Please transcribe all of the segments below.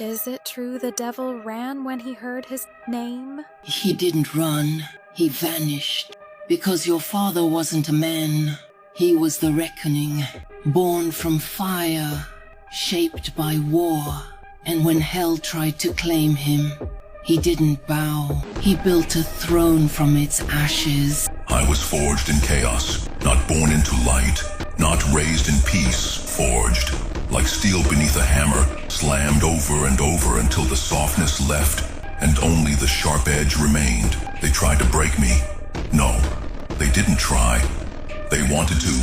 Is it true the devil ran when he heard his name? He didn't run. He vanished. Because your father wasn't a man. He was the reckoning, born from fire, shaped by war. And when hell tried to claim him, he didn't bow. He built a throne from its ashes. I was forged in chaos, not born into light, not raised in peace, forged. Like steel beneath a hammer, slammed over and over until the softness left and only the sharp edge remained. They tried to break me. No, they didn't try. They wanted to.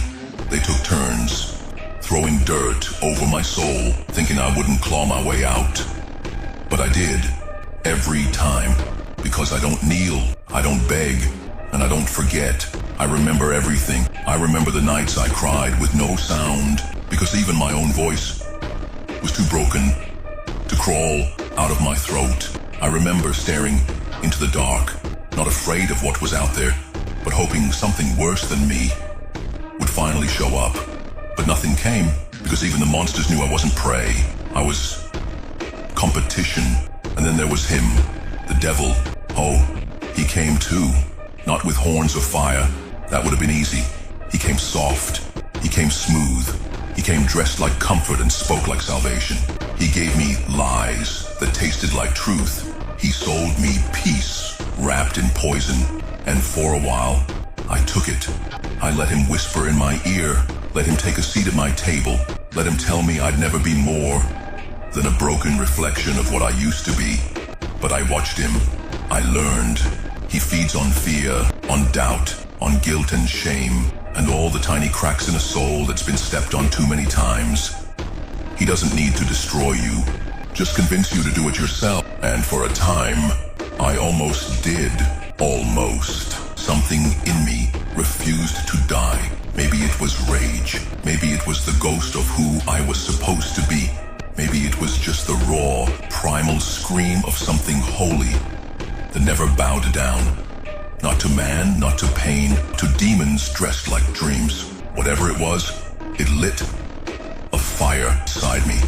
They took turns, throwing dirt over my soul, thinking I wouldn't claw my way out. But I did, every time, because I don't kneel, I don't beg, and I don't forget. I remember everything. I remember the nights I cried with no sound, because even my own voice was too broken to crawl out of my throat. I remember staring into the dark, not afraid of what was out there, but hoping something worse than me would finally show up. But nothing came, because even the monsters knew I wasn't prey. I was competition. And then there was him, the devil. Oh, he came too. Not with horns of fire. That would have been easy. He came soft. He came smooth. He came dressed like comfort and spoke like salvation. He gave me lies that tasted like truth. He sold me peace, wrapped in poison. And for a while, I took it. I let him whisper in my ear. Let him take a seat at my table. Let him tell me I'd never be more than a broken reflection of what I used to be. But I watched him. I learned. He feeds on fear, on doubt, on guilt and shame, and all the tiny cracks in a soul that's been stepped on too many times. He doesn't need to destroy you, just convince you to do it yourself. And for a time, I almost did. Almost. Something in me refused to die. Maybe it was rage. Maybe it was the ghost of who I was supposed to be. Maybe it was just the raw, primal scream of something holy that never bowed down. Not to man, not to pain, to demons dressed like dreams. Whatever it was, it lit a fire inside me.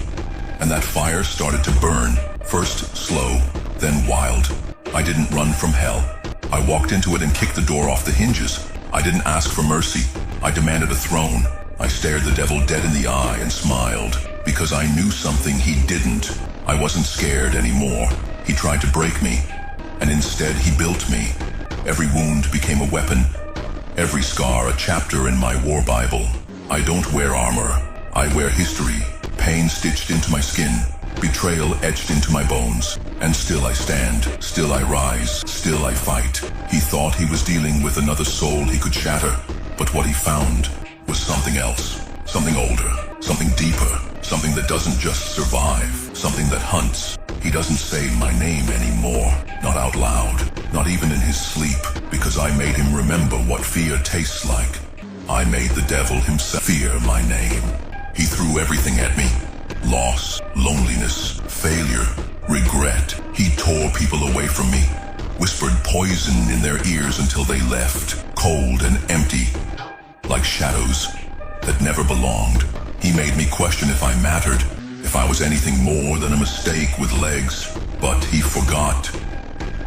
And that fire started to burn, first slow, then wild. I didn't run from hell. I walked into it and kicked the door off the hinges. I didn't ask for mercy. I demanded a throne. I stared the devil dead in the eye and smiled, because I knew something he didn't. I wasn't scared anymore. He tried to break me, and instead he built me. Every wound became a weapon, every scar a chapter in my war Bible. I don't wear armor. I wear history, pain stitched into my skin, betrayal etched into my bones. And still I stand, still I rise, still I fight. He thought he was dealing with another soul he could shatter, but what he found was something else, something older, something deeper, something that doesn't just survive, something that hunts. He doesn't say my name anymore, not out loud, not even in his sleep, because I made him remember what fear tastes like. I made the devil himself fear my name. He threw everything at me. Loss, loneliness, failure, regret. He tore people away from me, whispered poison in their ears until they left, cold and empty, like shadows that never belonged. He made me question if I mattered, if I was anything more than a mistake with legs. But he forgot.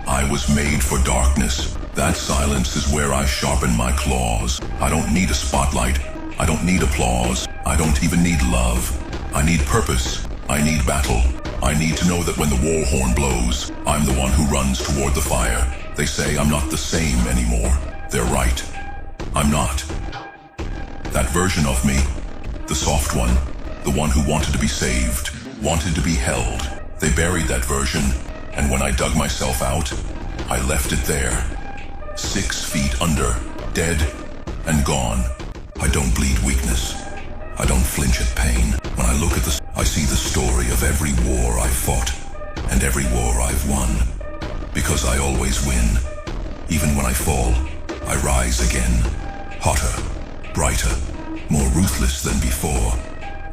I was made for darkness. That silence is where I sharpen my claws. I don't need a spotlight. I don't need applause. I don't even need love. I need purpose. I need battle. I need to know that when the war horn blows, I'm the one who runs toward the fire. They say I'm not the same anymore. They're right. I'm not. That version of me, the soft one, the one who wanted to be saved, wanted to be held. They buried that version, and when I dug myself out, I left it there. 6 feet under, dead and gone. I don't bleed weakness. I don't flinch at pain. When I look at this, I see the story of every war I've fought and every war I've won. Because I always win. Even when I fall, I rise again. Hotter, brighter, more ruthless than before.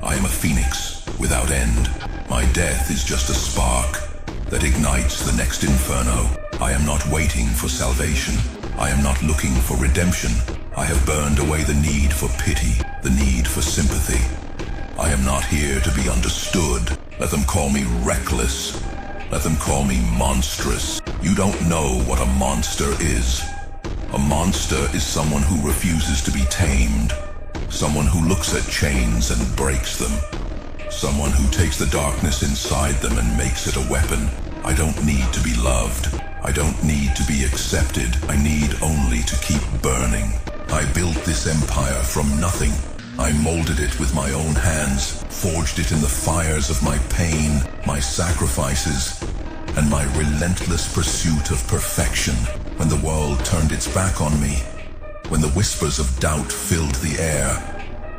I am a phoenix without end. My death is just a spark that ignites the next inferno. I am not waiting for salvation. I am not looking for redemption. I have burned away the need for pity, the need for sympathy. I am not here to be understood. Let them call me reckless. Let them call me monstrous. You don't know what a monster is. A monster is someone who refuses to be tamed. Someone who looks at chains and breaks them. Someone who takes the darkness inside them and makes it a weapon. I don't need to be loved. I don't need to be accepted. I need only to keep burning. I built this empire from nothing. I molded it with my own hands, forged it in the fires of my pain, my sacrifices, and my relentless pursuit of perfection. When the world turned its back on me, when the whispers of doubt filled the air,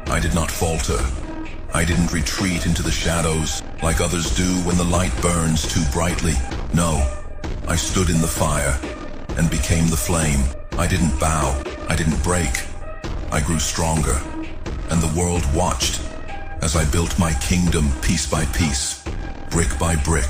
I did not falter. I didn't retreat into the shadows like others do when the light burns too brightly. No, I stood in the fire and became the flame. I didn't bow. I didn't break. I grew stronger, and the world watched as I built my kingdom piece by piece, brick by brick.